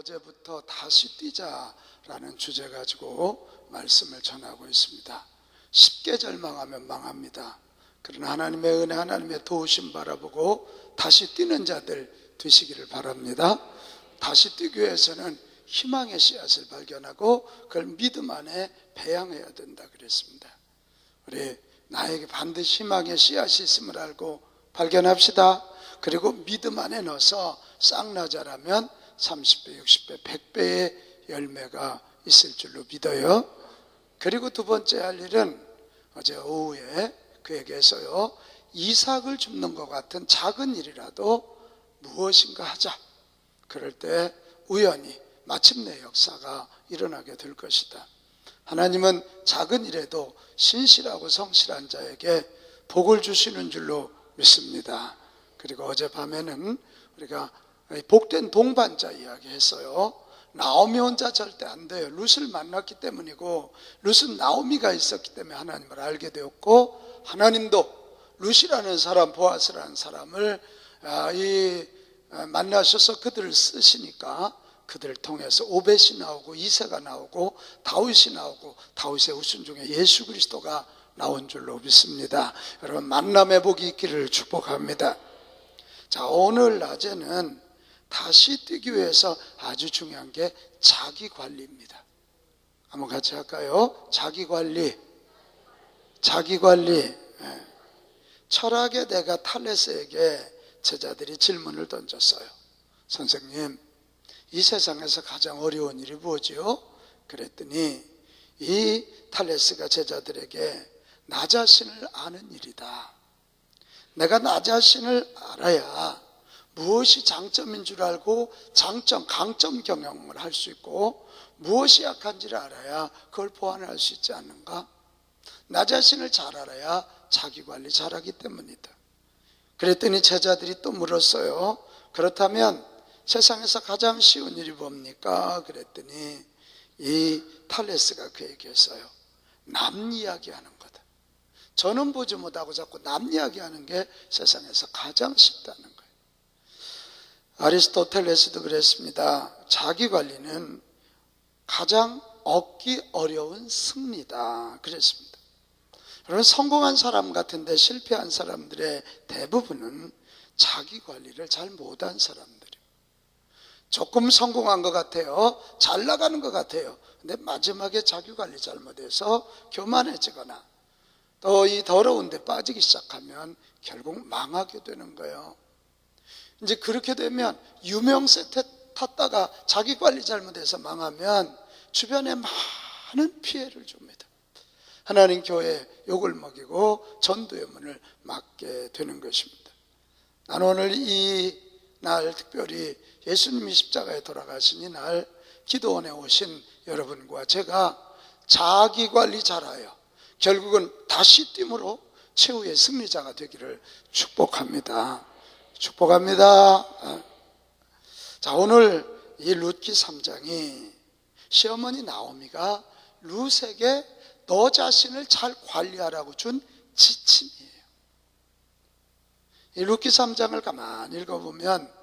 어제부터 다시 뛰자라는 주제 가지고 말씀을 전하고 있습니다. 쉽게 절망하면 망합니다. 그러나 하나님의 은혜, 하나님의 도우심 바라보고 다시 뛰는 자들 되시기를 바랍니다. 다시 뛰기 위해서는 희망의 씨앗을 발견하고 그걸 믿음 안에 배양해야 된다 그랬습니다. 우리 나에게 반드시 희망의 씨앗이 있음을 알고 발견합시다. 그리고 믿음 안에 넣어서 싹나 자라면 30배, 60배, 100배의 열매가 있을 줄로 믿어요. 그리고 두 번째 할 일은 어제 오후에 그에게서요, 이삭을 줍는 것 같은 작은 일이라도 무엇인가 하자. 그럴 때 우연히 마침내 역사가 일어나게 될 것이다. 하나님은 작은 일에도 신실하고 성실한 자에게 복을 주시는 줄로 믿습니다. 그리고 어젯밤에는 우리가 복된 동반자 이야기 했어요. 나오미 혼자 절대 안 돼요. 룻을 만났기 때문이고, 룻은 나오미가 있었기 때문에 하나님을 알게 되었고, 하나님도 룻이라는 사람, 보아스라는 사람을 만나셔서 그들을 쓰시니까 그들을 통해서 오벳이 나오고 이새가 나오고 다윗이 나오고 다윗의 후손 중에 예수 그리스도가 나온 줄로 믿습니다. 여러분, 만남의 복이 있기를 축복합니다. 자, 오늘 낮에는 다시 뛰기 위해서 아주 중요한 게 자기관리입니다. 한번 같이 할까요? 자기관리. 철학의 대가 탈레스에게 제자들이 질문을 던졌어요. 선생님, 이 세상에서 가장 어려운 일이 뭐지요? 그랬더니 이 탈레스가 제자들에게 나 자신을 아는 일이다. 내가 나 자신을 알아야 무엇이 장점인 줄 알고 장점, 강점 경영을 할 수 있고, 무엇이 약한지를 알아야 그걸 보완할 수 있지 않는가? 나 자신을 잘 알아야 자기관리 잘하기 때문이다. 그랬더니 제자들이 또 물었어요. 그렇다면 세상에서 가장 쉬운 일이 뭡니까? 그랬더니 이 탈레스가 그에게 했어요. 남 이야기하는 거다. 저는 보지 못하고 자꾸 남 이야기하는 게 세상에서 가장 쉽다는 거예요. 아리스토텔레스도 그랬습니다. 자기관리는 가장 얻기 어려운 승리다 그랬습니다. 여러분, 성공한 사람 같은데 실패한 사람들의 대부분은 자기관리를 잘 못한 사람들이에요. 조금 성공한 것 같아요. 잘 나가는 것 같아요. 근데 마지막에 자기관리 잘못해서 교만해지거나 또 이 더러운 데 빠지기 시작하면 결국 망하게 되는 거예요. 이제 그렇게 되면 유명세 탔다가 자기관리 잘못해서 망하면 주변에 많은 피해를 줍니다. 하나님 교회에 욕을 먹이고 전도의 문을 막게 되는 것입니다. 나는 오늘 이 날 특별히 예수님이 십자가에 돌아가신 이 날 기도원에 오신 여러분과 제가 자기관리 잘하여 결국은 다시 됨으로 최후의 승리자가 되기를 축복합니다. 축복합니다. 자, 오늘 이 룻기 3장이 시어머니 나오미가 룻에게 너 자신을 잘 관리하라고 준 지침이에요. 이 룻기 3장을 가만히 읽어보면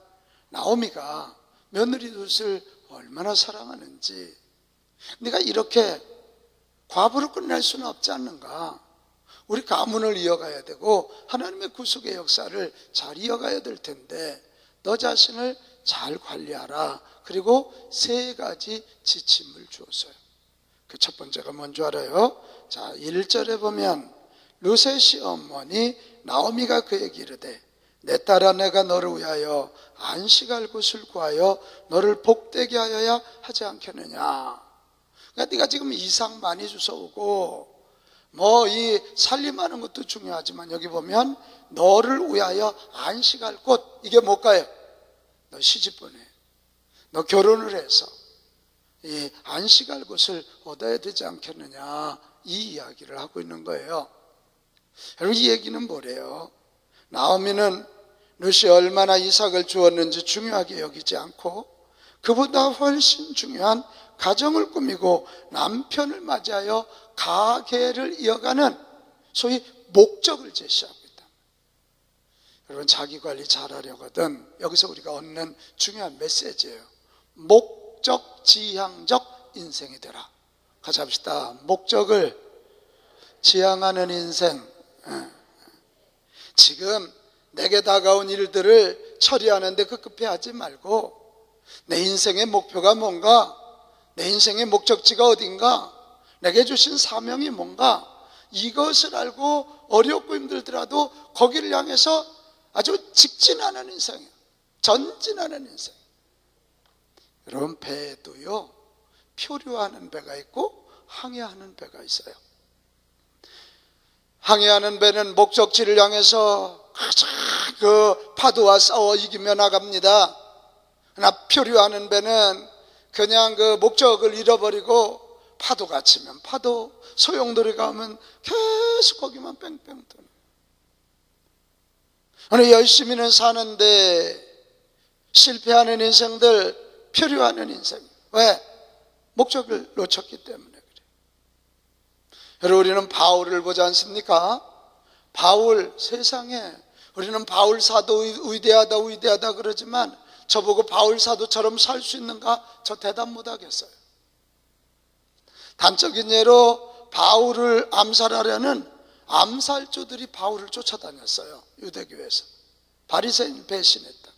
나오미가 며느리 룻을 얼마나 사랑하는지, 네가 이렇게 과부로 끝낼 수는 없지 않는가? 우리 가문을 이어가야 되고 하나님의 구속의 역사를 잘 이어가야 될 텐데 너 자신을 잘 관리하라. 그리고 3가지 지침을 주었어요. 그 첫 번째가 뭔지 알아요? 자, 1절에 보면 룻의 시어머니 나오미가 그에게 이르되 내 딸아, 내가 너를 위하여 안식할 곳을 구하여 너를 복되게 하여야 하지 않겠느냐. 그러니까 네가 지금 이상 많이 주워오고 이 살림하는 것도 중요하지만 여기 보면 너를 위하여 안식할 곳, 이게 뭘까요? 너 시집 보내, 너 결혼을 해서 이 안식할 곳을 얻어야 되지 않겠느냐, 이 이야기를 하고 있는 거예요. 여러분, 이 얘기는 뭐래요? 나오미는 룻이 얼마나 이삭을 주었는지 중요하게 여기지 않고 그보다 훨씬 중요한 가정을 꾸미고 남편을 맞이하여 가계를 이어가는 소위 목적을 제시하고 있다. 여러분, 자기관리 잘하려거든 여기서 우리가 얻는 중요한 메시지예요. 목적 목적 지향적 인생이 되라. 같이 합시다. 목적을 지향하는 인생. 지금 내게 다가온 일들을 처리하는데 급급해하지 말고 내 인생의 목표가 뭔가, 내 인생의 목적지가 어딘가, 내게 주신 사명이 뭔가, 이것을 알고 어렵고 힘들더라도 거기를 향해서 아주 직진하는 인생이에요. 전진하는 인생. 여러분, 배에도요 표류하는 배가 있고 항해하는 배가 있어요. 항해하는 배는 목적지를 향해서 가장 그 파도와 싸워 이기며 나갑니다. 그러나 표류하는 배는 그냥 그 목적을 잃어버리고 파도가 치면 파도, 소용돌이가 오면 계속 거기만 뺑뺑 도는. 오늘 열심히는 사는데 실패하는 인생들, 표류하는 인생. 왜? 목적을 놓쳤기 때문에 그래요. 여러분, 우리는 바울을 보지 않습니까? 바울, 세상에 우리는 바울 사도 위대하다 그러지만 저보고 바울 사도처럼 살 수 있는가? 저 대답 못 하겠어요. 단적인 예로 바울을 암살하려는 암살조들이 바울을 쫓아다녔어요. 유대교에서. 바리새인 배신했다.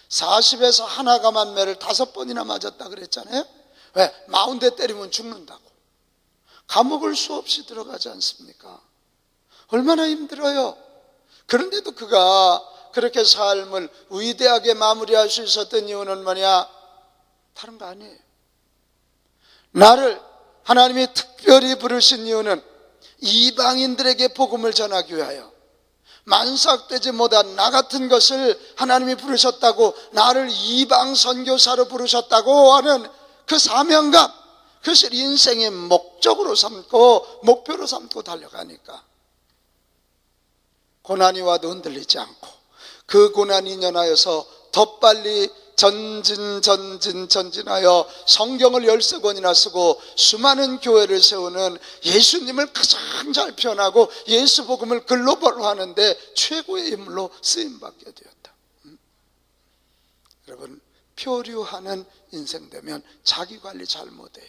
40에서 하나가 만매를 5번이나 맞았다 그랬잖아요. 왜? 40대 때리면 죽는다고. 감옥을 수없이 들어가지 않습니까? 얼마나 힘들어요. 그런데도 그가 그렇게 삶을 위대하게 마무리할 수 있었던 이유는 뭐냐? 다른 거 아니에요. 나를 하나님이 특별히 부르신 이유는 이방인들에게 복음을 전하기 위하여, 만삭되지 못한 나 같은 것을 하나님이 부르셨다고, 나를 이방 선교사로 부르셨다고 하는 그 사명감, 그것을 인생의 목적으로 삼고 목표로 삼고 달려가니까 고난이 와도 흔들리지 않고 그 고난이 인연하여서 더 빨리 전진하여 성경을 13권이나 쓰고 수많은 교회를 세우는, 예수님을 가장 잘 표현하고 예수 복음을 글로벌로 하는데 최고의 인물로 쓰임받게 되었다. 여러분, 표류하는 인생 되면 자기관리 잘 못해요.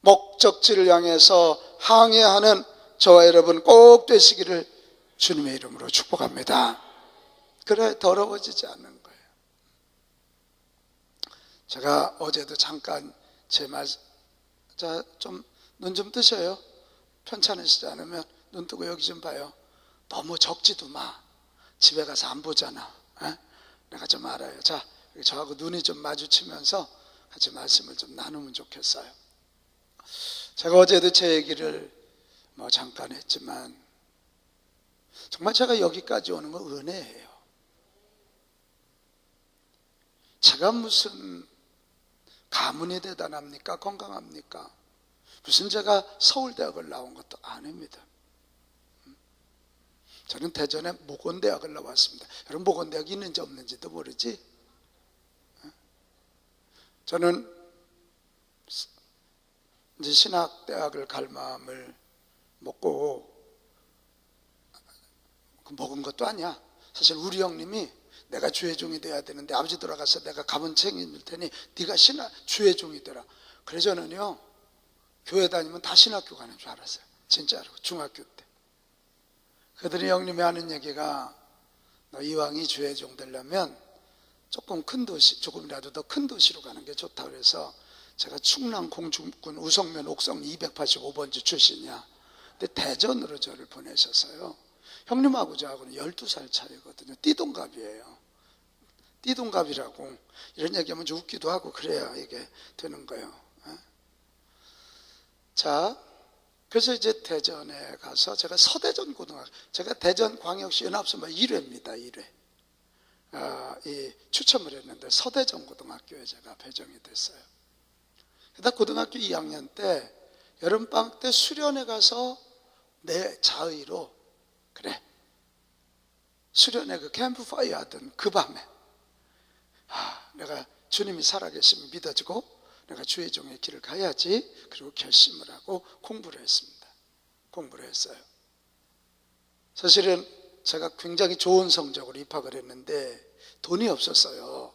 목적지를 향해서 항해하는 저와 여러분 꼭 되시기를 주님의 이름으로 축복합니다. 그래 더러워지지 않는 거예요. 제가 어제도 잠깐 제 말, 자, 눈 좀 뜨셔요. 편찮으시지 않으면 눈 뜨고 여기 좀 봐요. 너무 적지도 마. 집에 가서 안 보잖아. 에? 내가 좀 알아요. 자, 저하고 눈이 좀 마주치면서 같이 말씀을 좀 나누면 좋겠어요. 제가 어제도 제 얘기를 잠깐 했지만 정말 제가 여기까지 오는 건 은혜예요. 제가 무슨 가문이 대단합니까? 건강합니까? 무슨 제가 서울대학을 나온 것도 아닙니다. 저는 대전에 모건대학을 나왔습니다. 여러분, 모건대학이 있는지 없는지도 모르지? 저는 이제 신학대학을 갈 마음을 먹고 먹은 것도 아니야. 사실 우리 형님이 내가 주의 종이 돼야 되는데 아버지 돌아가서 내가 가문 책임질 테니 네가 주의 종이 되라. 그래서 저는요 교회 다니면 다 신학교 가는 줄 알았어요. 진짜로 중학교 때. 그들이 형님이 하는 얘기가 너 이왕이 주의 종 되려면 조금 큰 도시, 조금이라도 더 큰 도시로 가는 게 좋다 그래서 제가 충남 공주군 우성면 옥성 285번지 출신이야. 근데 대전으로 저를 보내셨어요. 형님하고 저하고는 12살 차이거든요. 띠동갑이에요. 띠동갑이라고 이런 얘기하면 좀 웃기도 하고 그래야 이게 되는 거예요. 자, 그래서 이제 대전에 가서 제가 서대전 고등학교, 제가 대전 광역시 연합선반 1회입니다. 1회. 추첨을 했는데 서대전 고등학교에 제가 배정이 됐어요. 그러다 고등학교 2학년 때 여름방학 때 수련회 가서 내 자의로 그래 수련회 그 캠프파이어 하던 그 밤에 내가 주님이 살아계시면 믿어지고 내가 주의 종의 길을 가야지. 그리고 결심을 하고 공부를 했습니다. 공부를 했어요. 사실은 제가 굉장히 좋은 성적으로 입학을 했는데 돈이 없었어요.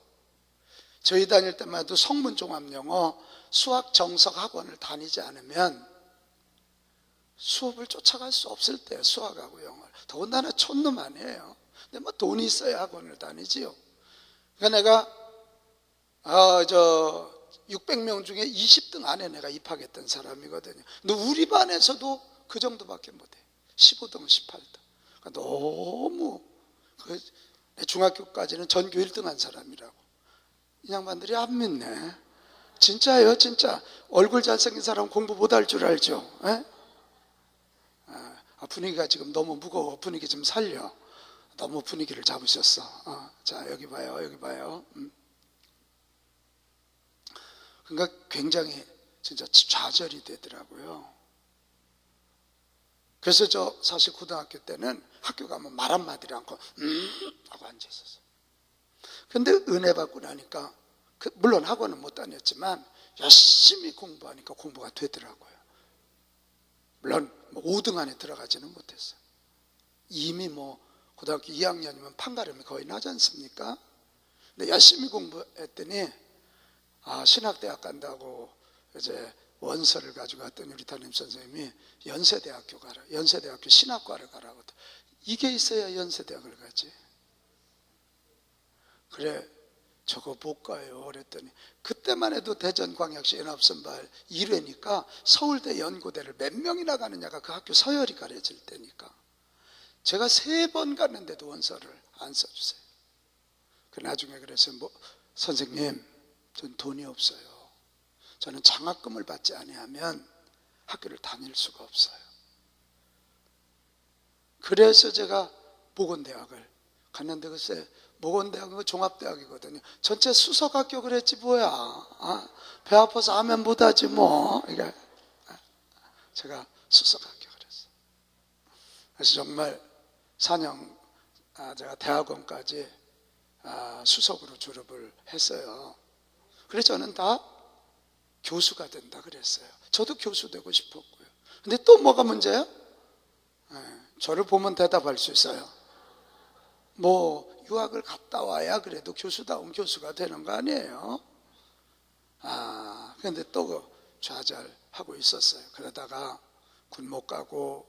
저희 다닐 때만 해도 성문종합영어 수학 정석 학원을 다니지 않으면 수업을 쫓아갈 수 없을 때예요. 수학하고 영어를. 더군다나 촌놈 아니에요. 근데 뭐 돈이 있어야 학원을 다니지요. 그러니까 내가 600명 중에 20등 안에 내가 입학했던 사람이거든요. 근데 우리 반에서도 그 정도밖에 못해. 15등, 18등. 그러니까 너무 내 중학교까지는 전교 1등 한 사람이라고. 이 양반들이 안 믿네. 진짜예요, 진짜. 얼굴 잘생긴 사람 공부 못할 줄 알죠? 분위기가 지금 너무 무거워. 분위기 좀 살려. 너무 분위기를 잡으셨어. 자, 여기 봐요, 여기 봐요. 그러니까 굉장히 진짜 좌절이 되더라고요. 그래서 저 사실 고등학교 때는 학교 가면 말 한마디를 않고 하고 앉아있었어요. 근데 은혜 받고 나니까 물론 학원은 못 다녔지만 열심히 공부하니까 공부가 되더라고요. 물론 5등 안에 들어가지는 못했어요. 이미 고등학교 2학년이면 판가름이 거의 나지 않습니까? 근데 열심히 공부했더니 신학대학 간다고 이제 원서를 가지고 왔더니 우리 담임 선생님이 연세대학교 가라. 연세대학교 신학과를 가라고. 이게 있어야 연세대학을 가지. 그래, 저거 못 가요. 그랬더니 그때만 해도 대전광역시 연합선발 1회니까 서울대 연고대를 몇 명이나 가느냐가 그 학교 서열이 가려질 때니까 제가 3번 갔는데도 원서를 안 써주세요. 그 나중에 그래서 선생님, 전 돈이 없어요. 저는 장학금을 받지 아니하면 학교를 다닐 수가 없어요. 그래서 제가 모건대학을 갔는데 글쎄 모건대학은 종합대학이거든요. 전체 수석 합격을 했지 뭐야. 배 아파서 하면 못하지 뭐. 그러니까 제가 수석 합격을 했어요. 그래서 정말 4년 제가 대학원까지 수석으로 졸업을 했어요. 그래서 저는 다 교수가 된다 그랬어요. 저도 교수 되고 싶었고요. 근데 또 뭐가 문제야? 저를 보면 대답할 수 있어요. 유학을 갔다 와야 그래도 교수다운 교수가 되는 거 아니에요? 근데 또 좌절하고 있었어요. 그러다가 군목 가고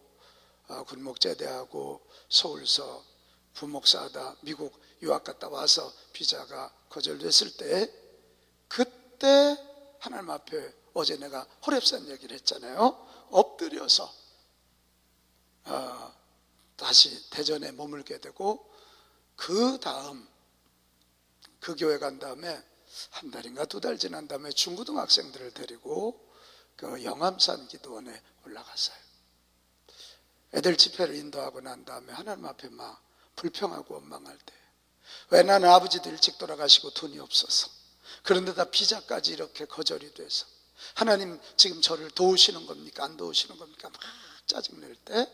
군목 제대하고 서울서 부목사하다 미국 유학 갔다 와서 비자가 거절됐을 때 그때 하나님 앞에 어제 내가 호렙산 얘기를 했잖아요. 엎드려서 다시 대전에 머물게 되고 그 다음 그 교회 간 다음에 한 달인가 2달 지난 다음에 중고등학생들을 데리고 그 영암산 기도원에 올라갔어요. 애들 집회를 인도하고 난 다음에 하나님 앞에 막 불평하고 원망할 때 왜 나는 아버지도 일찍 돌아가시고 돈이 없어서 그런데다 비자까지 이렇게 거절이 돼서 하나님 지금 저를 도우시는 겁니까? 안 도우시는 겁니까? 막 짜증낼 때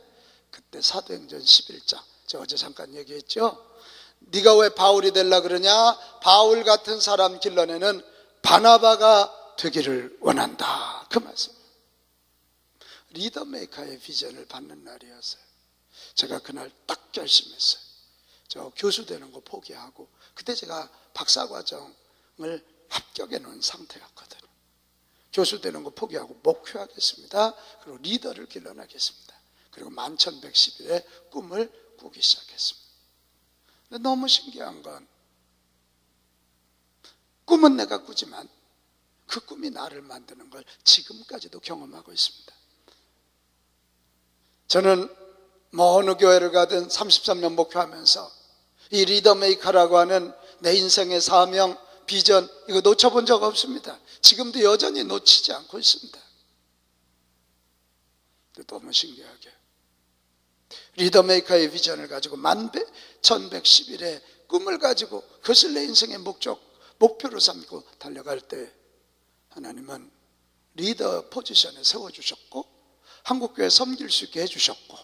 그때 사도행전 11장 제가 어제 잠깐 얘기했죠. 네가 왜 바울이 되려 그러냐? 바울 같은 사람 길러내는 바나바가 되기를 원한다. 그 말씀. 리더메이커의 비전을 받는 날이었어요. 제가 그날 딱 결심했어요. 저 교수 되는 거 포기하고 그때 제가 박사과정을 합격해 놓은 상태였거든요. 교수 되는 거 포기하고 목표하겠습니다. 그리고 리더를 길러내겠습니다. 그리고 11,111의 꿈을 꾸기 시작했습니다. 근데 너무 신기한 건 꿈은 내가 꾸지만 그 꿈이 나를 만드는 걸 지금까지도 경험하고 있습니다. 저는 어느 교회를 가든 33년 목표하면서 이 리더메이커라고 하는 내 인생의 사명, 비전 이거 놓쳐본 적 없습니다. 지금도 여전히 놓치지 않고 있습니다. 너무 신기하게 리더메이커의 비전을 가지고 11,111의 꿈을 가지고 그것을 내 인생의 목표로 삼고 달려갈 때 하나님은 리더 포지션에 세워주셨고 한국교회 섬길 수 있게 해주셨고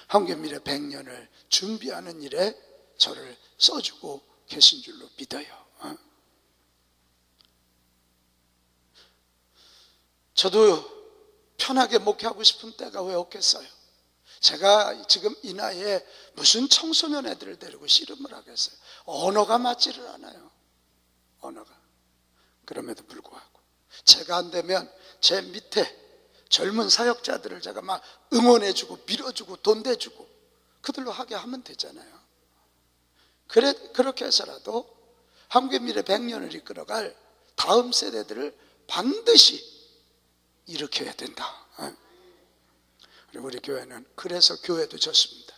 한국의 미래 100년을 준비하는 일에 저를 써주고 계신 줄로 믿어요. 저도 편하게 목회하고 싶은 때가 왜 없겠어요? 제가 지금 이 나이에 무슨 청소년 애들을 데리고 씨름을 하겠어요? 언어가 맞지를 않아요. 언어가. 그럼에도 불구하고 제가 안 되면 제 밑에 젊은 사역자들을 제가 막 응원해주고 밀어주고 돈 대주고 그들로 하게 하면 되잖아요. 그렇게 해서라도 한국의 미래 100년을 이끌어갈 다음 세대들을 반드시 일으켜야 된다. 그리고 우리 교회는 그래서 교회도 졌습니다.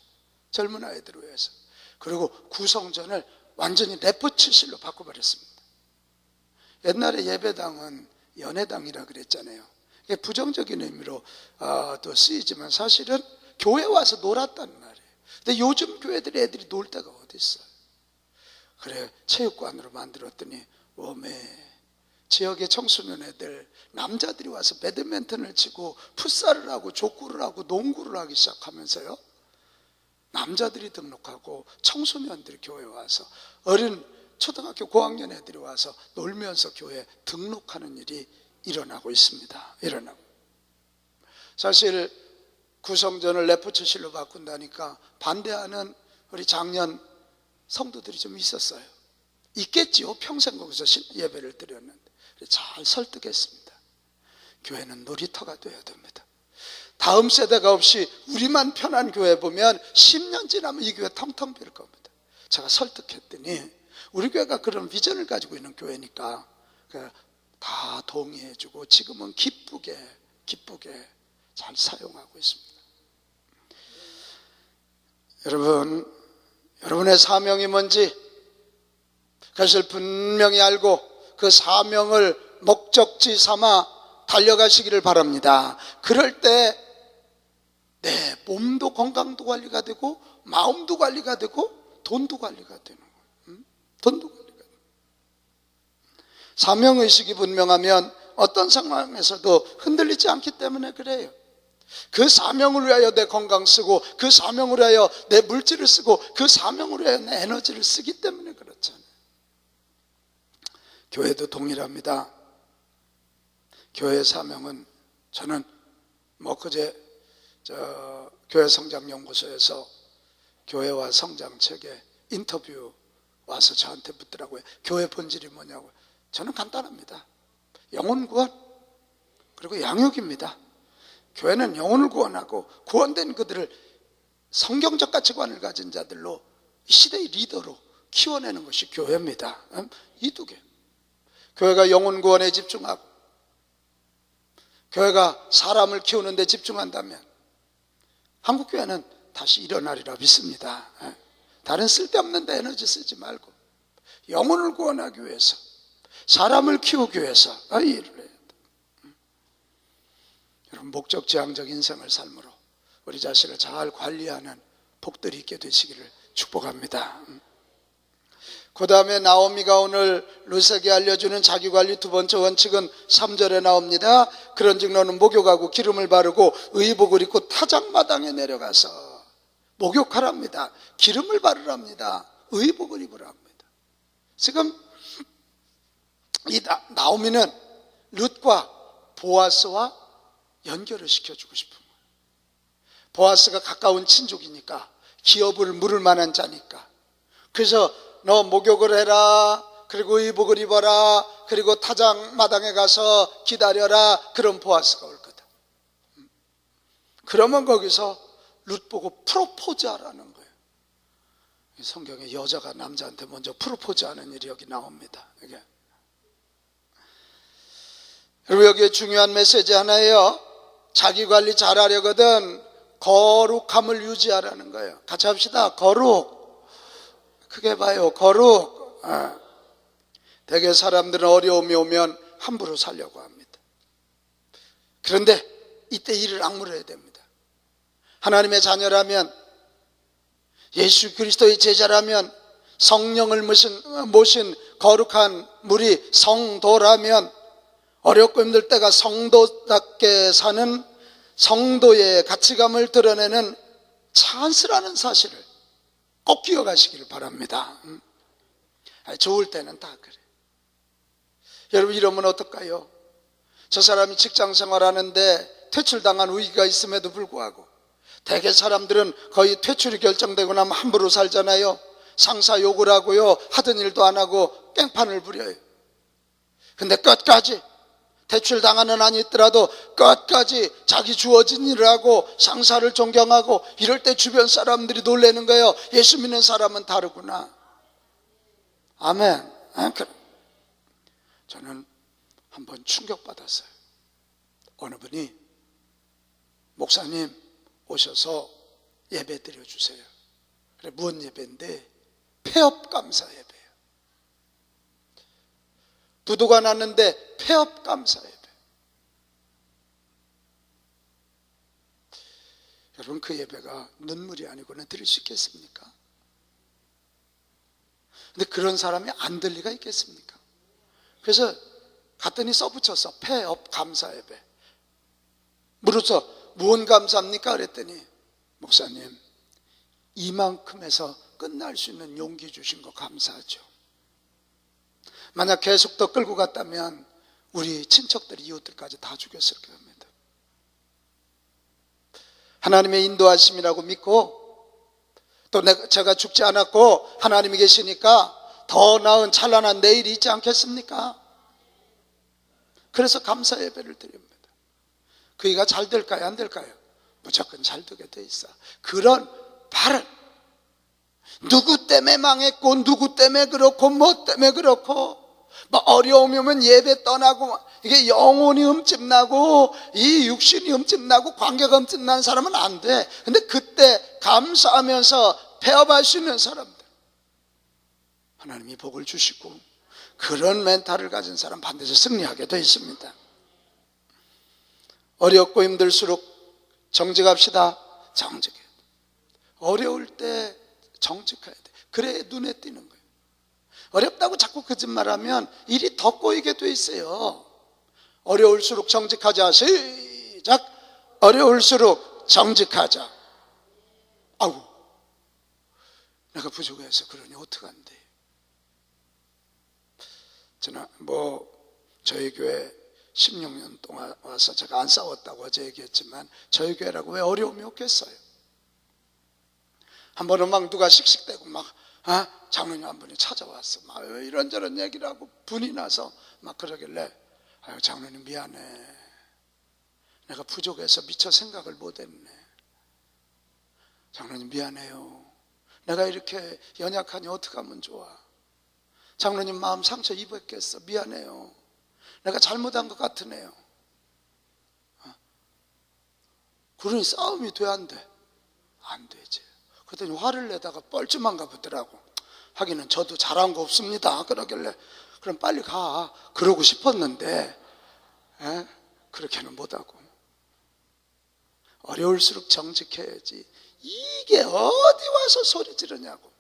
젊은 아이들을 위해서. 그리고 구성전을 완전히 레포츠실로 바꿔버렸습니다. 옛날에 예배당은 연회당이라 그랬잖아요. 이게 부정적인 의미로 또 쓰이지만 사실은 교회 와서 놀았단 말이에요. 근데 요즘 교회들이 애들이 놀 데가 어디 있어요. 그래 체육관으로 만들었더니 웜에 지역의 청소년 애들 남자들이 와서 배드민턴을 치고 풋살을 하고 족구를 하고 농구를 하기 시작하면서요, 남자들이 등록하고 청소년들이 교회에 와서 어린 초등학교 고학년 애들이 와서 놀면서 교회에 등록하는 일이 일어나고 있습니다. 일어나고. 사실 구성전을 레포츠실로 바꾼다니까 반대하는 우리 작년 성도들이 좀 있었어요. 있겠지요. 평생 거기서 예배를 드렸는데 잘 설득했습니다. 교회는 놀이터가 되어야 됩니다. 다음 세대가 없이 우리만 편한 교회 보면 10년 지나면 이 교회 텅텅 빌 겁니다. 제가 설득했더니 우리 교회가 그런 비전을 가지고 있는 교회니까 다 동의해주고 지금은 기쁘게 잘 사용하고 있습니다. 여러분의 사명이 뭔지 그것을 분명히 알고 그 사명을 목적지 삼아 달려가시기를 바랍니다. 그럴 때 내 몸도 건강도 관리가 되고 마음도 관리가 되고 돈도 관리가 되는 거예요. 돈도 관리가 되는 거예요. 사명의식이 분명하면 어떤 상황에서도 흔들리지 않기 때문에 그래요. 그 사명을 위하여 내 건강 쓰고 그 사명을 위하여 내 물질을 쓰고 그 사명을 위하여 내 에너지를 쓰기 때문에 그렇잖아요. 교회도 동일합니다. 교회의 사명은 저는 그제 교회 성장연구소에서 교회와 성장책에 인터뷰 와서 저한테 묻더라고요. 교회 본질이 뭐냐고. 저는 간단합니다. 영혼 구원 그리고 양육입니다. 교회는 영혼을 구원하고 구원된 그들을 성경적 가치관을 가진 자들로 시대의 리더로 키워내는 것이 교회입니다. 이 두 개. 교회가 영혼 구원에 집중하고 교회가 사람을 키우는 데 집중한다면 한국교회는 다시 일어나리라 믿습니다. 다른 쓸데없는 데 에너지 쓰지 말고 영혼을 구원하기 위해서 사람을 키우기 위해서 일을 해야 돼. 여러분 목적지향적 인생을 삶으로 우리 자신을 잘 관리하는 복들이 있게 되시기를 축복합니다. 그 다음에 나오미가 오늘 룻에게 알려주는 자기관리 두 번째 원칙은 3절에 나옵니다. 그런즉 너는 목욕하고 기름을 바르고 의복을 입고 타작마당에 내려가서 목욕하랍니다. 기름을 바르랍니다. 의복을 입으랍니다. 지금 이 나오미는 룻과 보아스와 연결을 시켜주고 싶은 거예요. 보아스가 가까운 친족이니까 기업을 물을 만한 자니까. 그래서 너 목욕을 해라. 그리고 의복을 입어라. 그리고 타작마당에 가서 기다려라. 그럼 보아스가 올 거다. 그러면 거기서 룻 보고 프로포즈하라는 거예요. 성경에 여자가 남자한테 먼저 프로포즈하는 일이 여기 나옵니다. 이게. 그리고 여기에 중요한 메시지 하나예요. 자기 관리 잘하려거든 거룩함을 유지하라는 거예요. 같이 합시다. 거룩. 크게 봐요. 거룩. 대개 사람들은 어려움이 오면 함부로 살려고 합니다. 그런데 이때 이를 악물어야 됩니다. 하나님의 자녀라면, 예수 그리스도의 제자라면, 성령을 모신 거룩한 무리 성도라면 어렵고 힘들 때가 성도답게 사는 성도의 가치감을 드러내는 찬스라는 사실을 꼭 기억하시길 바랍니다. 좋을 때는 다 그래. 여러분 이러면 어떨까요? 저 사람이 직장 생활하는데 퇴출당한 위기가 있음에도 불구하고 대개 사람들은 거의 퇴출이 결정되고 나면 함부로 살잖아요. 상사 욕을 하고요. 하던 일도 안 하고 깽판을 부려요. 근데 끝까지 대출 당하는 한이 있더라도 끝까지 자기 주어진 일을 하고 상사를 존경하고, 이럴 때 주변 사람들이 놀라는 거예요. 예수 믿는 사람은 다르구나. 아멘. 저는 한번 충격받았어요. 어느 분이 목사님 오셔서 예배 드려주세요. 그래, 무슨 예배인데? 폐업감사 예배예요. 부도가 났는데 폐업감사 예배. 여러분, 그 예배가 눈물이 아니고는 드릴 수 있겠습니까? 근데 그런 사람이 안 될 리가 있겠습니까? 그래서 갔더니 써붙였어. 폐업감사 예배. 물어서 무언 감사합니까? 그랬더니 목사님, 이만큼에서 끝날 수 있는 용기 주신 거 감사하죠. 만약 계속 더 끌고 갔다면 우리 친척들, 이웃들까지 다 죽였을 겁니다. 하나님의 인도하심이라고 믿고, 또 제가 죽지 않았고 하나님이 계시니까 더 나은 찬란한 내일이 있지 않겠습니까? 그래서 감사 예배를 드립니다. 그이가 잘 될까요? 안 될까요? 무조건 잘 되게 돼 있어. 그런 바른, 누구 때문에 망했고 누구 때문에 그렇고 뭐 때문에 그렇고, 뭐 어려움이 오면 예배 떠나고, 이게 영혼이 흠집나고 이 육신이 흠집나고 관계가 흠집난 사람은 안 돼. 근데 그때 감사하면서 폐업할 수 있는 사람들, 하나님이 복을 주시고, 그런 멘탈을 가진 사람 반드시 승리하게 되어 있습니다. 어렵고 힘들수록 정직합시다. 정직해야 돼. 어려울 때 정직해야 돼. 그래 눈에 띄는 거예요. 어렵다고 자꾸 거짓말하면 일이 더 꼬이게 돼 있어요. 어려울수록 정직하자. 시작. 어려울수록 정직하자. 아우, 내가 부족해서 그러니 어떡한데. 저는 저희 교회 16년 동안 와서 제가 안 싸웠다고 어제 얘기했지만, 저희 교회라고 왜 어려움이 없겠어요? 한 번은 막 누가 씩씩대고 장로님 한 분이 찾아왔어. 막 이런저런 얘기를 하고 분이 나서 막 그러길래, 아유 장로님 미안해. 내가 부족해서 미처 생각을 못했네. 장로님 미안해요. 내가 이렇게 연약하니 어떡하면 좋아. 장로님 마음 상처 입었겠어. 미안해요. 내가 잘못한 것 같으네요. 그러니 싸움이 돼, 안 돼? 안 되지. 그랬더니 화를 내다가 뻘쭘한가 보더라고. 하기는 저도 잘한 거 없습니다. 그러길래, 그럼 빨리 가. 그러고 싶었는데 그렇게는 못하고. 어려울수록 정직해야지. 이게 어디 와서 소리 지르냐고.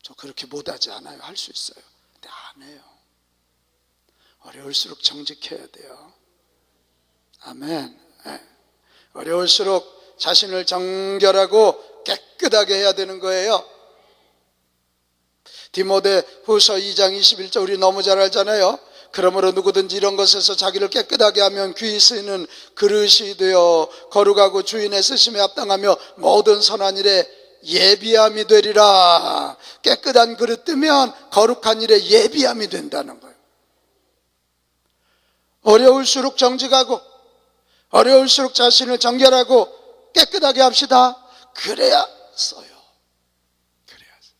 저 그렇게 못하지 않아요. 할 수 있어요. 근데 안 해요. 어려울수록 정직해야 돼요. 아멘. 어려울수록 자신을 정결하고 깨끗하게 해야 되는 거예요. 디모데 후서 2장 21절 우리 너무 잘 알잖아요. 그러므로 누구든지 이런 것에서 자기를 깨끗하게 하면 귀히 쓰이는 그릇이 되어 거룩하고 주인의 쓰심에 합당하며 모든 선한 일에 예비함이 되리라. 깨끗한 그릇 뜨면 거룩한 일에 예비함이 된다는 거예요. 어려울수록 정직하고, 어려울수록 자신을 정결하고 깨끗하게 합시다. 그래야 써요. 그래야 써요.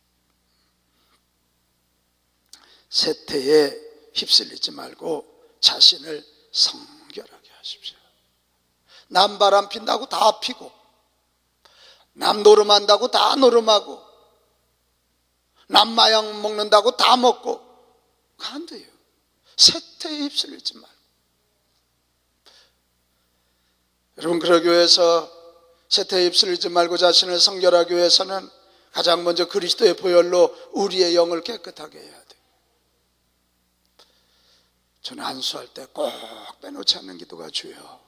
세태에 휩쓸리지 말고 자신을 성결하게 하십시오. 남 바람 핀다고 다 피고, 남 노름한다고 다 노름하고, 남 마약 먹는다고 다 먹고, 안 돼요. 세태에 휩쓸리지 말고. 여러분, 그러기 위해서, 세태에 휩쓸리지 말고 자신을 성결하기 위해서는 가장 먼저 그리스도의 보혈로 우리의 영을 깨끗하게 해야 돼요. 저는 안수할 때 꼭 빼놓지 않는 기도가, 주여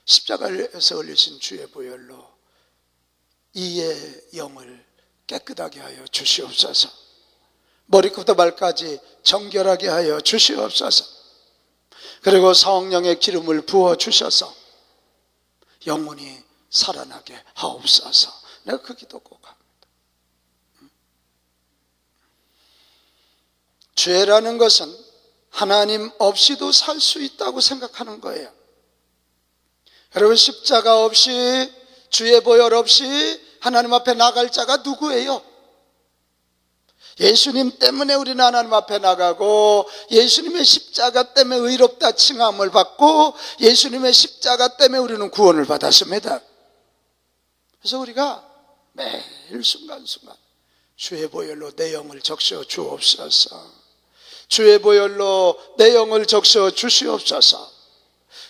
십자가에서 흘리신 주의 보혈로 이의 영을 깨끗하게 하여 주시옵소서. 머리부터 발까지 정결하게 하여 주시옵소서. 그리고 성령의 기름을 부어 주셔서 영혼이 살아나게 하옵소서. 내가 그 기도 꼭 합니다. 죄라는 것은 하나님 없이도 살 수 있다고 생각하는 거예요. 여러분, 십자가 없이, 주의 보혈 없이 하나님 앞에 나갈 자가 누구예요? 예수님 때문에 우리는 하나님 앞에 나가고, 예수님의 십자가 때문에 의롭다 칭함을 받고, 예수님의 십자가 때문에 우리는 구원을 받았습니다. 그래서 우리가 매일 순간순간 주의 보혈로 내 영을 적셔 주옵소서, 주의 보혈로 내 영을 적셔 주시옵소서.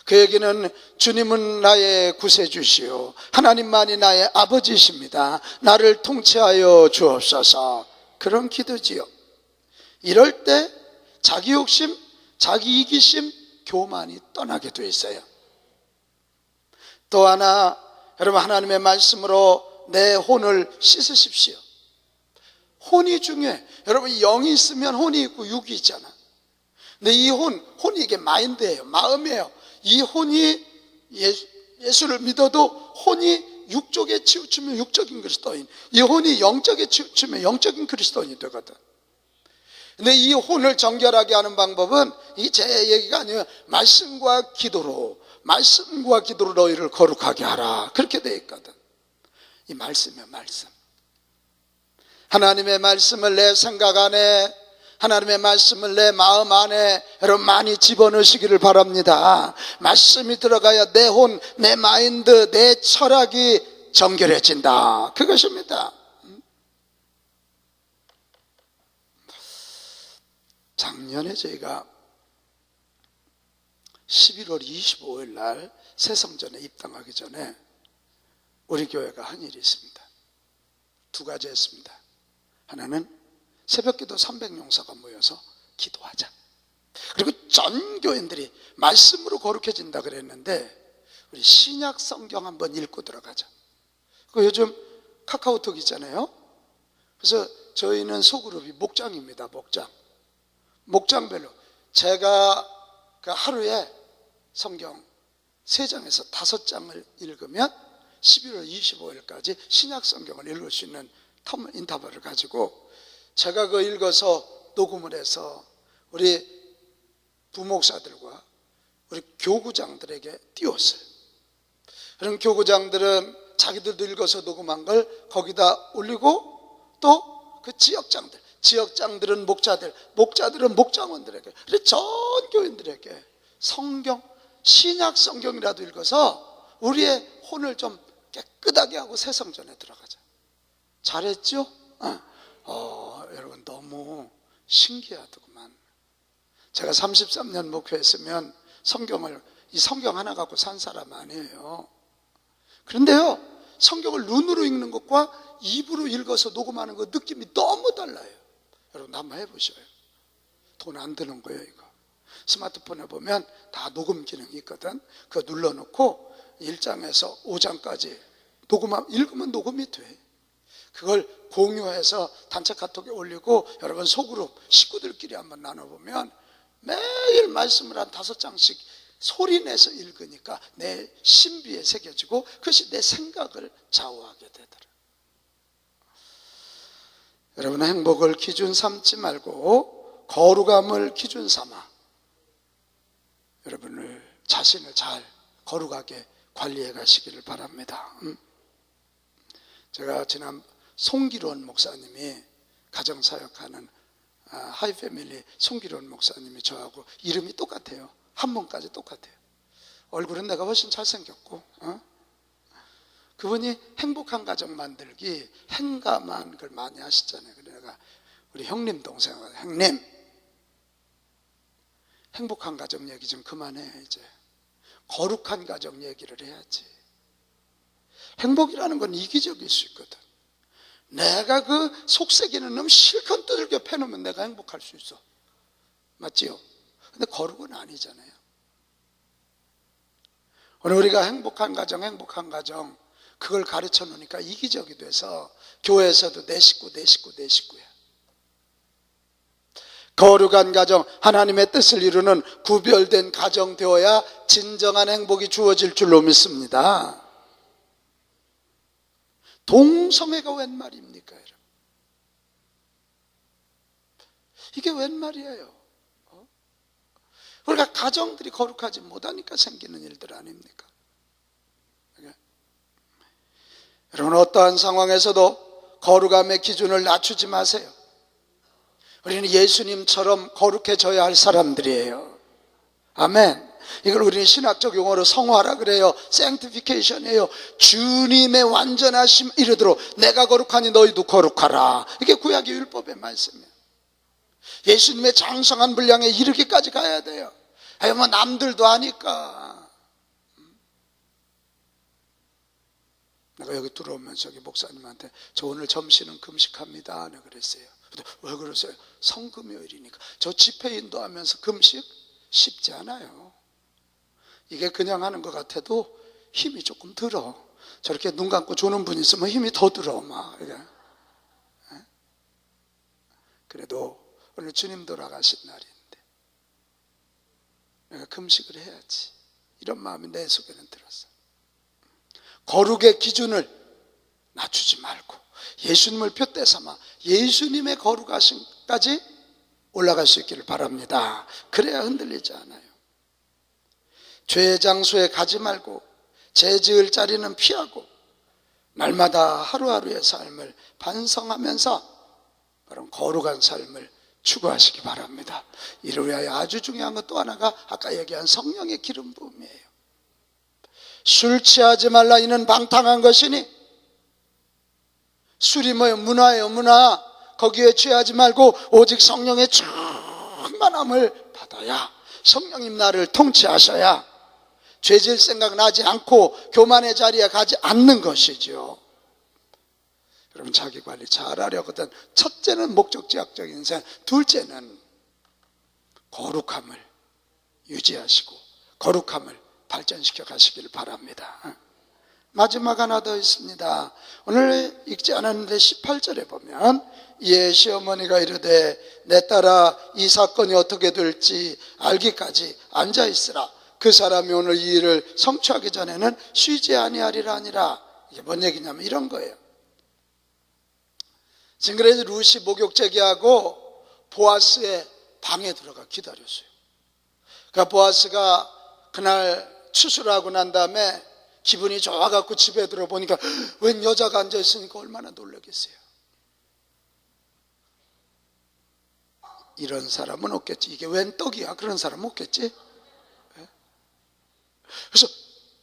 그 얘기는 주님은 나의 구세주시오, 하나님만이 나의 아버지십니다, 나를 통치하여 주옵소서, 그런 기도지요. 이럴 때 자기 욕심, 자기 이기심, 교만이 떠나게 돼 있어요. 또 하나, 여러분, 하나님의 말씀으로 내 혼을 씻으십시오. 혼이 중요해. 여러분, 영이 있으면 혼이 있고 육이 있잖아. 근데 이 혼이 이게 마인드예요, 마음이에요. 이 혼이 예수를 믿어도 혼이 육적에 치우치면 육적인 그리스도인, 이 혼이 영적에 치우치면 영적인 그리스도인이 되거든. 근데 이 혼을 정결하게 하는 방법은, 이 제 얘기가 아니에요. 말씀과 기도로 너희를 거룩하게 하라, 그렇게 되어 있거든. 이 말씀이에요, 말씀. 하나님의 말씀을 내 생각 안에, 하나님의 말씀을 내 마음 안에 여러분 많이 집어넣으시기를 바랍니다. 말씀이 들어가야 내 혼, 내 마인드, 내 철학이 정결해진다, 그것입니다. 작년에 저희가 11월 25일 날 새성전에 입당하기 전에 우리 교회가 한 일이 있습니다. 두 가지 했습니다. 하나는 새벽기도 300용사가 모여서 기도하자. 그리고 전 교인들이 말씀으로 거룩해진다 그랬는데, 우리 신약 성경 한번 읽고 들어가자. 그 요즘 카카오톡 있잖아요. 그래서 저희는 소그룹이 목장입니다. 목장별로 제가 그 하루에 성경 3장에서 5장을 읽으면 11월 25일까지 신약 성경을 읽을 수 있는 인터벌을 가지고 제가 그 읽어서 녹음을 해서 우리 부목사들과 우리 교구장들에게 띄웠어요. 그럼 교구장들은 자기들도 읽어서 녹음한 걸 거기다 올리고, 또 그 지역장들은 목자들은 목장원들에게, 그래서 전 교인들에게 성경, 신약 성경이라도 읽어서 우리의 혼을 좀 깨끗하게 하고 새성전에 들어가자. 잘했죠? 여러분, 너무 신기하더구만. 제가 33년 목회했으면 이 성경 하나 갖고 산 사람 아니에요. 그런데요, 성경을 눈으로 읽는 것과 입으로 읽어서 녹음하는 것 느낌이 너무 달라요. 여러분, 한번 해보셔요. 돈 안 드는 거예요, 이거. 스마트폰에 보면 다 녹음 기능이 있거든. 그거 눌러놓고 1장에서 5장까지 읽으면 녹음이 돼. 그걸 공유해서 단체 카톡에 올리고 여러분 소그룹 식구들끼리 한번 나눠보면 매일 말씀을 한 5장씩 소리내서 읽으니까 내 신비에 새겨지고 그것이 내 생각을 좌우하게 되더라. 여러분, 행복을 기준 삼지 말고 거룩함을 기준 삼아 여러분을 자신을 잘 거룩하게 관리해 가시기를 바랍니다. 제가 지난 송기론 목사님이 가정사역하는 하이패밀리 송기론 목사님이 저하고 이름이 똑같아요. 한문까지 똑같아요. 얼굴은 내가 훨씬 잘생겼고, 그분이 행복한 가정 만들기, 행가만 걸 많이 하시잖아요. 그래서 내가 우리 형님 동생하고, 형님, 행복한 가정 얘기 좀 그만해. 이제 거룩한 가정 얘기를 해야지. 행복이라는 건 이기적일 수 있거든. 내가 그 속색이는 놈 실컷 두들겨 패놓으면 내가 행복할 수 있어. 맞지요? 근데 거룩은 아니잖아요. 오늘 우리가 행복한 가정 그걸 가르쳐 놓으니까 이기적이 돼서 교회에서도 내 식구야. 거룩한 가정, 하나님의 뜻을 이루는 구별된 가정 되어야 진정한 행복이 주어질 줄로 믿습니다. 동성애가 웬 말입니까, 여러분? 이게 웬 말이에요? 그러니까 가정들이 거룩하지 못하니까 생기는 일들 아닙니까? 여러분, 어떠한 상황에서도 거룩함의 기준을 낮추지 마세요. 우리는 예수님처럼 거룩해져야 할 사람들이에요. 아멘. 이걸 우리는 신학적 용어로 성화라 그래요. sanctification이에요. 주님의 완전하심 이르도록 내가 거룩하니 너희도 거룩하라. 이게 구약의 율법의 말씀이에요. 예수님의 장성한 분량에 이르기까지 가야 돼요. 아유, 뭐 남들도 하니까. 내가 여기 들어오면서 여기 목사님한테 저 오늘 점심은 금식합니다. 내가 그랬어요. 왜 그러세요? 성금요일이니까. 저 집회 인도하면서 금식 쉽지 않아요. 이게 그냥 하는 것 같아도 힘이 조금 들어. 저렇게 눈 감고 조는 분 있으면 힘이 더 들어 막. 그래도 오늘 주님 돌아가신 날인데 내가 금식을 해야지, 이런 마음이 내 속에는 들었어. 거룩의 기준을 낮추지 말고 예수님을 푯대 삼아 예수님의 거룩하심까지 올라갈 수 있기를 바랍니다. 그래야 흔들리지 않아요. 죄의 장소에 가지 말고 죄 지을 자리는 피하고 날마다 하루하루의 삶을 반성하면서 그런 거룩한 삶을 추구하시기 바랍니다. 이를 위하여 아주 중요한 것 또 하나가 아까 얘기한 성령의 기름 부음이에요. 술 취하지 말라, 이는 방탕한 것이니. 술이 뭐예요? 문화예요. 문화. 거기에 취하지 말고 오직 성령의 충만함을 받아야, 성령님 나를 통치하셔야 죄질 생각 나지 않고 교만의 자리에 가지 않는 것이죠. 여러분, 자기 관리 잘하려거든. 첫째는 목적지향적인 인생, 둘째는 거룩함을 유지하시고 거룩함을 발전시켜 가시길 바랍니다. 마지막 하나 더 있습니다. 오늘 읽지 않았는데 18절에 보면 이에 시어머니가 이르되 내 딸아 이 사건이 어떻게 될지 알기까지 앉아있으라. 그 사람이 오늘 이 일을 성취하기 전에는 쉬지 아니하리라 하니라. 이게 뭔 얘기냐면 이런 거예요. 지금 그래서 룻이 목욕 제기하고 보아스의 방에 들어가 기다렸어요. 그러니까 보아스가 그날 추수하고 난 다음에 기분이 좋아갖고 집에 들어보니까 웬 여자가 앉아있으니까 얼마나 놀라겠어요. 이런 사람은 없겠지. 이게 웬 떡이야? 그런 사람은 없겠지. 그래서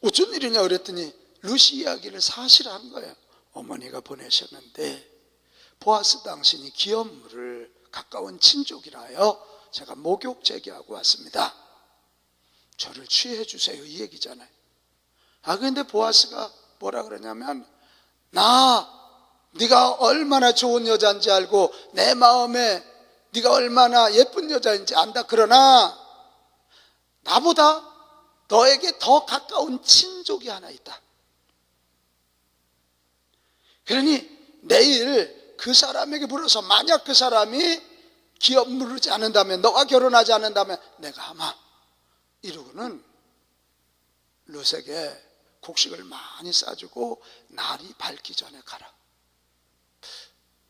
어쩐 일이냐 그랬더니 룻이 이야기를 사실한 거예요. 어머니가 보내셨는데 보아스 당신이 기업물을 가까운 친족이라요 제가 목욕 제기하고 왔습니다. 저를 취해 주세요, 이 얘기잖아요. 근데 보아스가 뭐라 그러냐면 네가 얼마나 좋은 여자인지 알고 내 마음에 네가 얼마나 예쁜 여자인지 안다. 그러나 나보다 너에게 더 가까운 친족이 하나 있다. 그러니 내일 그 사람에게 물어서 만약 그 사람이 기업 물르지 않는다면, 너가 결혼하지 않는다면 내가 아마 이러고는 룻에게 곡식을 많이 싸주고 날이 밝기 전에 가라.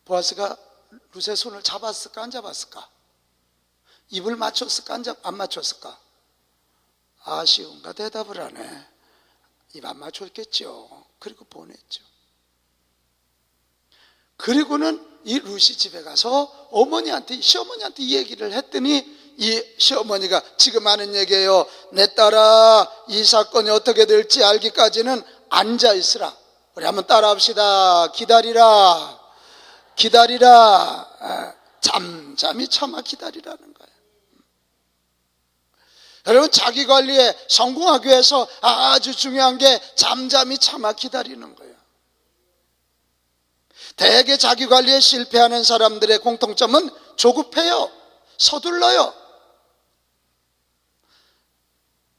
보아스가 룻의 손을 잡았을까 안 잡았을까? 입을 맞췄을까 안 맞췄을까? 아쉬운가 대답을 하네. 입 안 맞췄겠죠. 그리고 보냈죠. 그리고는 이 룻이 집에 가서 시어머니한테 이 얘기를 했더니 이 시어머니가 지금 하는 얘기예요. 내 딸아 이 사건이 어떻게 될지 알기까지는 앉아있으라. 우리 한번 따라합시다. 기다리라. 잠잠히 참아 기다리라는 거예요. 여러분, 자기 관리에 성공하기 위해서 아주 중요한 게 잠잠히 참아 기다리는 거예요. 대개 자기 관리에 실패하는 사람들의 공통점은 조급해요. 서둘러요.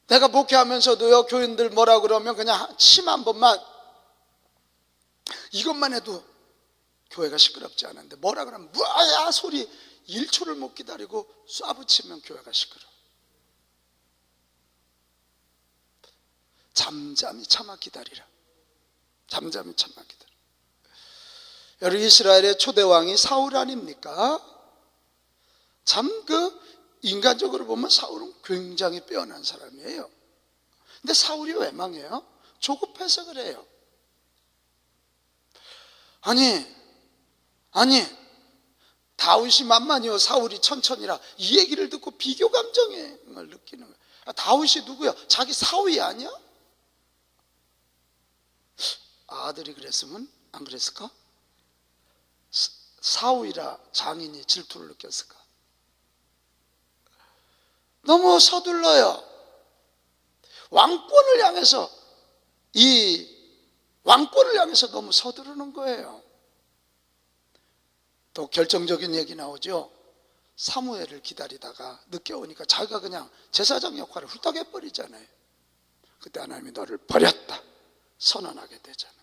내가 목회하면서도요, 교인들 뭐라 그러면 그냥 침 한 번만, 이것만 해도 교회가 시끄럽지 않은데 뭐라 그러면 뭐야 소리 1초를 못 기다리고 쏴붙이면 교회가 시끄러워. 잠잠히 참아 기다리라. 잠잠히 참아 기다리라. 여러분, 이스라엘의 초대 왕이 사울 아닙니까? 참 인간적으로 보면 사울은 굉장히 빼어난 사람이에요. 근데 사울이 왜 망해요? 조급해서 그래요. 아니 다윗이 만만이요 사울이 천천히라, 이 얘기를 듣고 비교 감정을 느끼는 거예요. 다윗이 누구야? 자기 사위 아니야? 아들이 그랬으면 안 그랬을까? 사위라 장인이 질투를 느꼈을까? 너무 서둘러요. 왕권을 향해서 너무 서두르는 거예요. 또 결정적인 얘기 나오죠. 사무엘을 기다리다가 늦게 오니까 자기가 그냥 제사장 역할을 훌떡 해버리잖아요. 그때 하나님이 너를 버렸다 선언하게 되잖아요.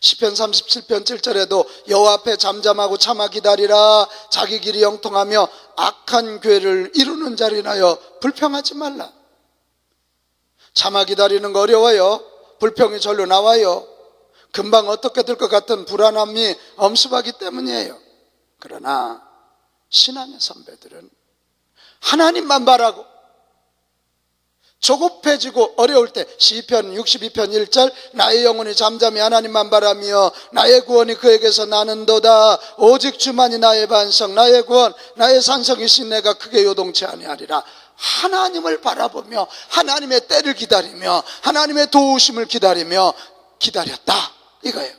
시편 37편 7절에도 여호와 앞에 잠잠하고 참아 기다리라. 자기 길이 형통하며 악한 궤를 이루는 자리나여 불평하지 말라. 참아 기다리는 거 어려워요. 불평이 절로 나와요. 금방 어떻게 될 것 같은 불안함이 엄습하기 때문이에요. 그러나 신앙의 선배들은 하나님만 바라고 조급해지고 어려울 때 시편 62편 1절 나의 영혼이 잠잠히 하나님만 바라며 나의 구원이 그에게서 나는도다. 오직 주만이 나의 반석 나의 구원 나의 산성이신 내가 크게 요동치 아니하리라. 하나님을 바라보며 하나님의 때를 기다리며 하나님의 도우심을 기다리며 기다렸다 이거예요.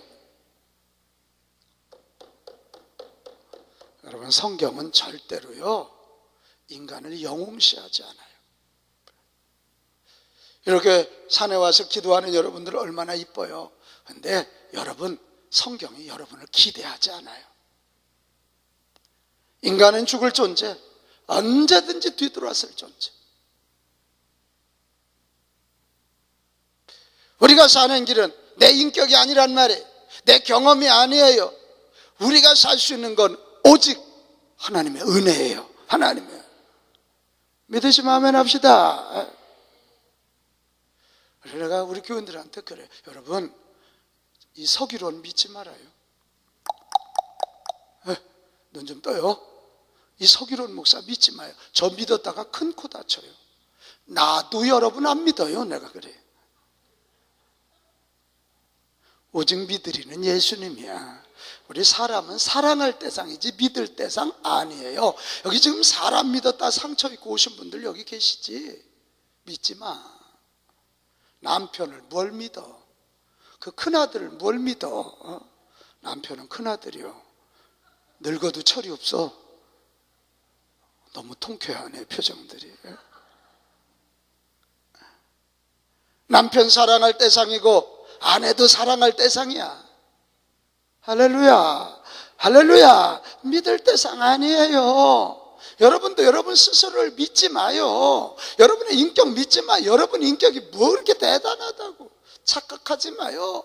여러분, 성경은 절대로요 인간을 영웅시하지 않아요. 이렇게 산에 와서 기도하는 여러분들 얼마나 이뻐요. 그런데 여러분, 성경이 여러분을 기대하지 않아요. 인간은 죽을 존재, 언제든지 뒤돌아설 존재. 우리가 사는 길은 내 인격이 아니란 말이에요. 내 경험이 아니에요. 우리가 살 수 있는 건 오직 하나님의 은혜예요. 하나님의 믿으시면 아멘 합시다. 내가 우리 교인들한테 그래, 여러분 이 서기론 믿지 말아요. 눈 좀 떠요. 이 서기론 목사 믿지 마요. 저 믿었다가 큰 코 다쳐요. 나도 여러분 안 믿어요. 내가 그래. 오직 믿으리는 예수님이야. 우리 사람은 사랑할 대상이지 믿을 대상 아니에요. 여기 지금 사람 믿었다 상처 입고 오신 분들 여기 계시지. 믿지 마. 남편을 뭘 믿어? 그 큰아들을 뭘 믿어? 남편은 큰아들이요. 늙어도 철이 없어. 너무 통쾌하네 표정들이. 남편 사랑할 대상이고 아내도 사랑할 대상이야. 할렐루야, 할렐루야. 믿을 대상 아니에요. 여러분도 여러분 스스로를 믿지 마요. 여러분의 인격 믿지 마. 여러분 인격이 뭐 이렇게 대단하다고 착각하지 마요.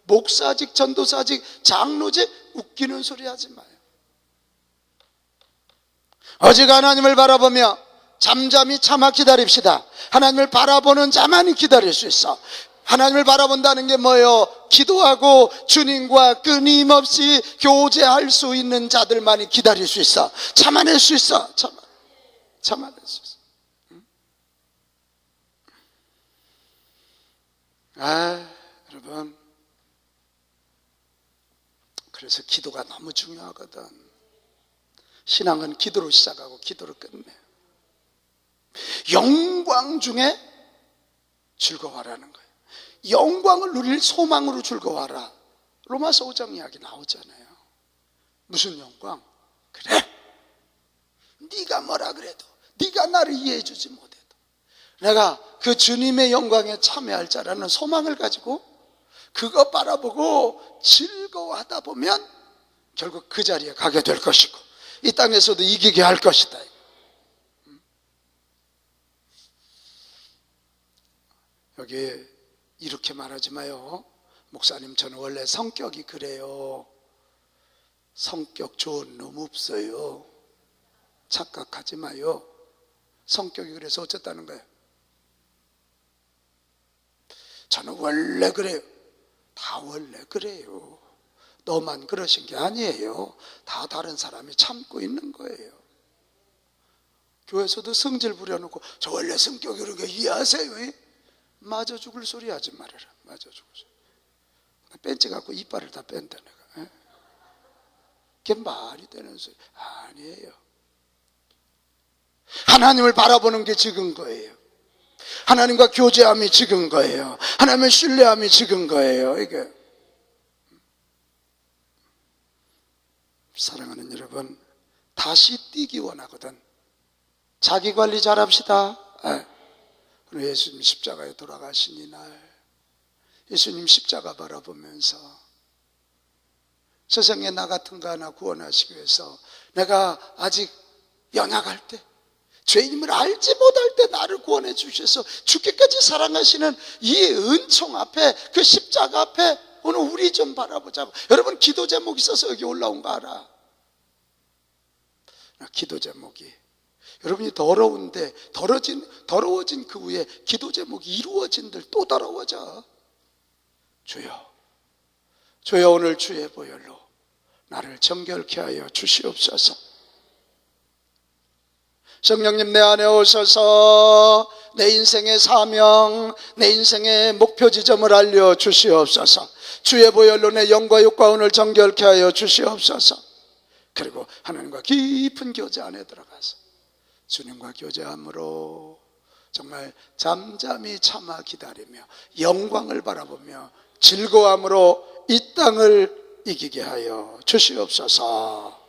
목사직, 전도사직, 장로직 웃기는 소리 하지 마요. 오직 하나님을 바라보며 잠잠히 참아 기다립시다. 하나님을 바라보는 자만이 기다릴 수 있어. 하나님을 바라본다는 게 뭐예요? 기도하고 주님과 끊임없이 교제할 수 있는 자들만이 기다릴 수 있어. 참아낼 수 있어. 참아낼 수 있어. 여러분, 그래서 기도가 너무 중요하거든. 신앙은 기도로 시작하고 기도로 끝내요. 영광 중에 즐거워하라는 거예요. 영광을 누릴 소망으로 즐거워하라. 로마서 5장 이야기 나오잖아요. 무슨 영광? 그래, 네가 뭐라 그래도, 네가 나를 이해해 주지 못해도 내가 그 주님의 영광에 참여할 자라는 소망을 가지고 그거 바라보고 즐거워하다 보면 결국 그 자리에 가게 될 것이고 이 땅에서도 이기게 할 것이다. 여기 이렇게 말하지 마요. 목사님, 저는 원래 성격이 그래요. 성격 좋은 놈 없어요. 착각하지 마요. 성격이 그래서 어쨌다는 거예요? 저는 원래 그래요. 다 원래 그래요. 너만 그러신 게 아니에요. 다 다른 사람이 참고 있는 거예요. 교회에서도 성질 부려놓고 저 원래 성격이 그렇게 이해하세요? 맞아 죽을 소리 하지 말아라. 맞아 죽을 소리. 벤치 갖고 이빨을 다 뺀다 내가. 그게 말이 되는 소리 아니에요. 하나님을 바라보는 게 적은 거예요. 하나님과 교제함이 적은 거예요. 하나님을 신뢰함이 적은 거예요. 이게 사랑하는 여러분, 다시 뛰기 원하거든. 자기 관리 잘합시다. 오늘 예수님 십자가에 돌아가신 이날 예수님 십자가 바라보면서 세상에 나 같은 거 하나 구원하시기 위해서 내가 아직 연약할 때, 죄인임을 알지 못할 때 나를 구원해 주셔서 죽기까지 사랑하시는 이 은총 앞에, 그 십자가 앞에 오늘 우리 좀 바라보자고. 여러분, 기도 제목이 있어서 여기 올라온 거 알아? 기도 제목이, 여러분이 더러운데 더러워진 그 후에 기도 제목이 이루어진들 또 더러워져. 주여 오늘 주의 보혈로 나를 정결케 하여 주시옵소서. 성령님 내 안에 오셔서 내 인생의 사명, 내 인생의 목표 지점을 알려 주시옵소서. 주의 보혈로 내 영과 육과 오늘 정결케 하여 주시옵소서. 그리고 하나님과 깊은 교제 안에 들어가서 주님과 교제함으로 정말 잠잠히 참아 기다리며 영광을 바라보며 즐거움으로 이 땅을 이기게 하여 주시옵소서.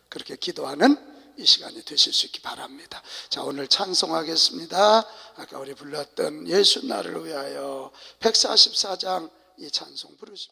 그렇게 기도하는 이 시간이 되실 수 있기 바랍니다. 자, 오늘 찬송하겠습니다. 아까 우리 불렀던 예수 나를 위하여 144장 이 찬송 부르십니다.